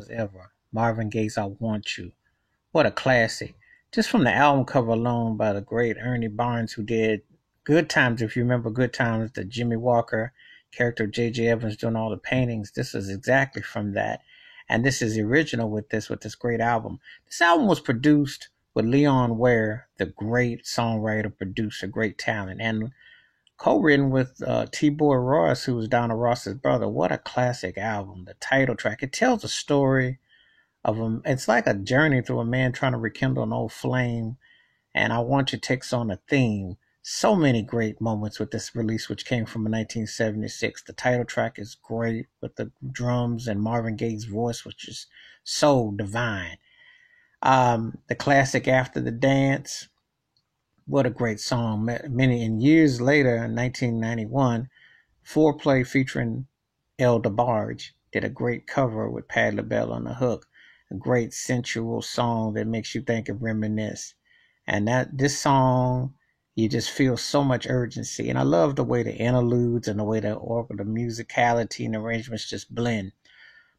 as ever. Marvin Gaye's I Want You. What a classic. Just from the album cover alone by the great Ernie Barnes, who did Good Times, if you remember Good Times, the Jimmy Walker character, J.J. Evans doing all the paintings. This is exactly from that. And this is the original with this great album. This album was produced with Leon Ware, the great songwriter, producer, great talent, and co-written with T-Boy Ross, who was Donna Ross's brother. What a classic album. The title track, it tells a story of him. It's like a journey through a man trying to rekindle an old flame. And I Want You takes on a theme. So many great moments with this release, which came from 1976. The title track is great with the drums and Marvin Gaye's voice, which is so divine. The classic After the Dance. What a great song. Many and years later, in 1991, Foreplay featuring El DeBarge did a great cover with Patti LaBelle on the hook. A great sensual song that makes you think and reminisce. And this song, you just feel so much urgency. And I love the way the interludes and the way the musicality and arrangements just blend.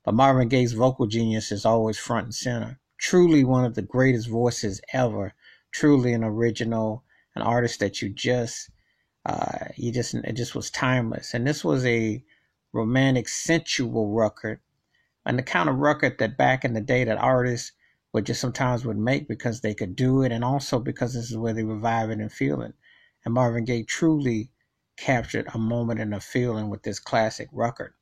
But Marvin Gaye's vocal genius is always front and center. Truly one of the greatest voices ever. Truly an original, an artist that it just was timeless. And this was a romantic, sensual record, and the kind of record that back in the day that artists would make because they could do it, and also because this is where they revive it and feel it. And Marvin Gaye truly captured a moment and a feeling with this classic record.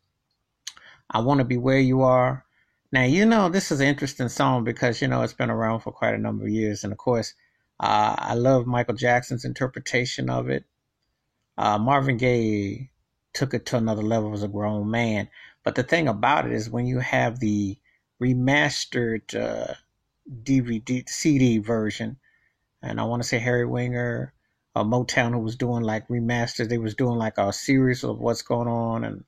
I Want to Be Where You Are. Now, this is an interesting song because, it's been around for quite a number of years. And of course, I love Michael Jackson's interpretation of it. Marvin Gaye took it to another level as a grown man. But the thing about it is when you have the remastered DVD, CD version, and I want to say Harry Winger, Motown, who was doing like remasters, they was doing like a series of what's going on, and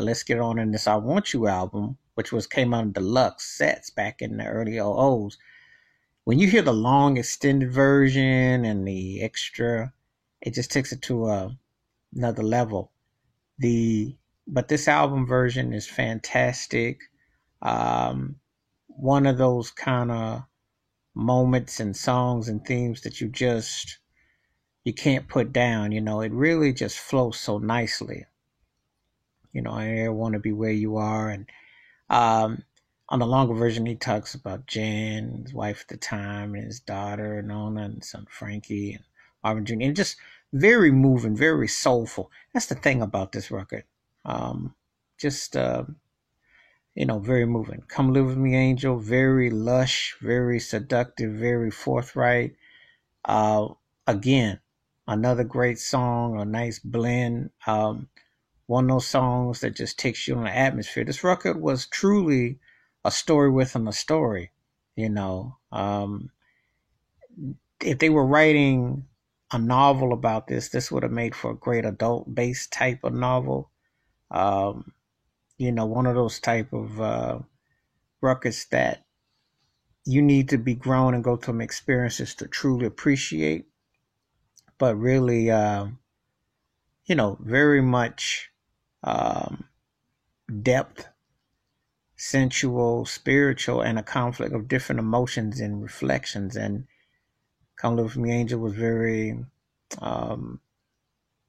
let's get on in this I Want You album, which came out in deluxe sets back in the early '00s. When you hear the long extended version and the extra, it just takes it to another level. But this album version is fantastic. One of those kind of moments and songs and themes that you can't put down. It really just flows so nicely. I Want to Be Where You Are. And on the longer version, he talks about Jan, his wife at the time, and his daughter, Nona, and son Frankie, and Marvin Jr. And just very moving, very soulful. That's the thing about this record. Very moving. Come Live With Me, Angel, very lush, very seductive, very forthright. Again, another great song, a nice blend. One of those songs that just takes you on the atmosphere. This record was truly a story within a story. If they were writing a novel about this would have made for a great adult-based type of novel. One of those type of records that you need to be grown and go through some experiences to truly appreciate. But really, very much depth, sensual, spiritual, and a conflict of different emotions and reflections. And Come Live With Me, Angel was very,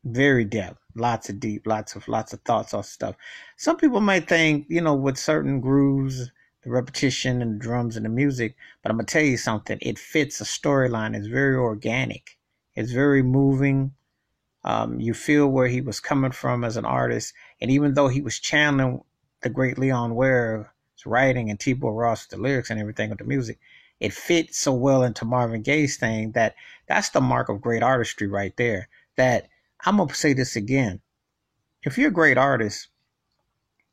very depth, lots of deep, lots of thoughts on stuff. Some people might think, with certain grooves, the repetition and the drums and the music, but I'm gonna tell you something. It fits a storyline. It's very organic. It's very moving. You feel where he was coming from as an artist, and even though he was channeling the great Leon Ware's writing and T-Boy Ross with the lyrics and everything with the music, it fits so well into Marvin Gaye's thing that's the mark of great artistry right there. That I'm going to say this again. If you're a great artist,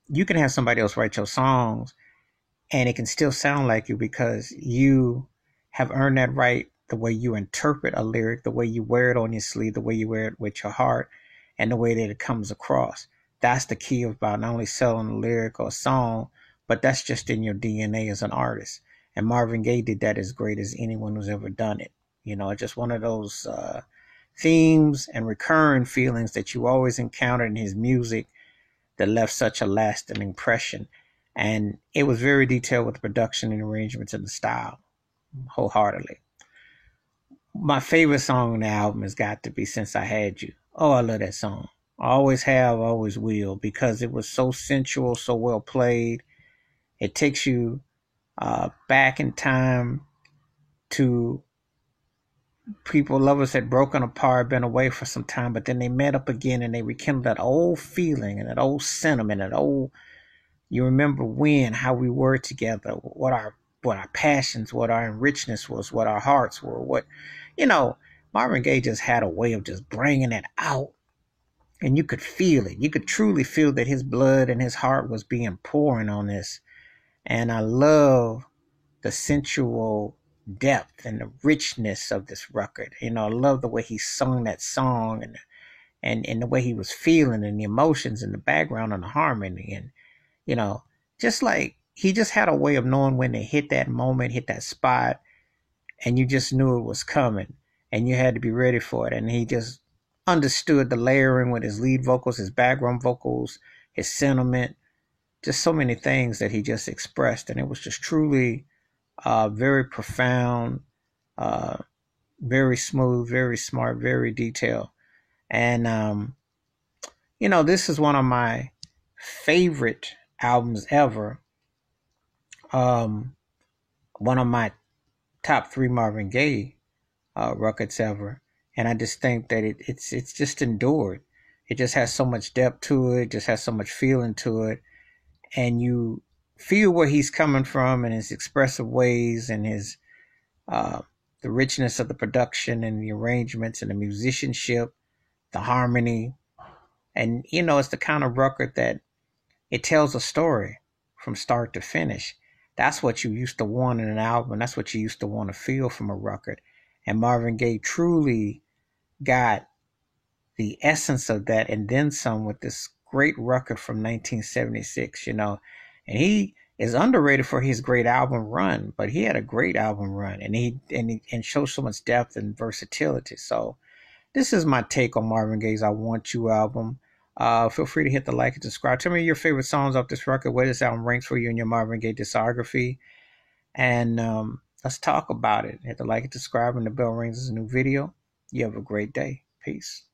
you can have somebody else write your songs and it can still sound like you because you have earned that right, the way you interpret a lyric, the way you wear it on your sleeve, the way you wear it with your heart, and the way that it comes across. That's the key about not only selling a lyric or a song, but that's just in your DNA as an artist. And Marvin Gaye did that as great as anyone who's ever done it. It's just one of those themes and recurring feelings that you always encounter in his music that left such a lasting impression. And it was very detailed with the production and arrangements and the style, wholeheartedly. My favorite song on the album has got to be Since I Had You. Oh, I love that song. I always have, always will, because it was so sensual, so well played. It takes you back in time to people, lovers had broken apart, been away for some time, but then they met up again and they rekindled that old feeling and that old sentiment, that old, you remember when, how we were together, what our passions, what our enrichments was, what our hearts were, what, you know, Marvin Gaye just had a way of just bringing it out, and you could feel it. You could truly feel that his blood and his heart was being pouring on this. And I love the sensual depth and the richness of this record. I love the way he sung that song, and the way he was feeling, and the emotions and the background and the harmony, and you know, just like he just had a way of knowing when to hit that moment, hit that spot, and you just knew it was coming, and you had to be ready for it. And he just understood the layering with his lead vocals, his background vocals, his sentiment, just so many things that he just expressed, and it was just truly very profound, uh, very smooth, very smart, very detailed. And, this is one of my favorite albums ever. Um, One of my top three Marvin Gaye records ever. And I just think that it's just endured. It just has so much depth to it, just has so much feeling to it. And you feel where he's coming from and his expressive ways and his uh, the richness of the production and the arrangements and the musicianship, the harmony. And, it's the kind of record that it tells a story from start to finish. That's what you used to want in an album. That's what you used to want to feel from a record. And Marvin Gaye truly got the essence of that and then some with this great record from 1976, And he is underrated for his great album run, but he had a great album run, and he shows so much depth and versatility. So this is my take on Marvin Gaye's "I Want You" album. Feel free to hit the like and subscribe. Tell me your favorite songs off this record, where this album ranks for you in your Marvin Gaye discography, and let's talk about it. Hit the like and subscribe, and the bell rings as a new video. You have a great day. Peace.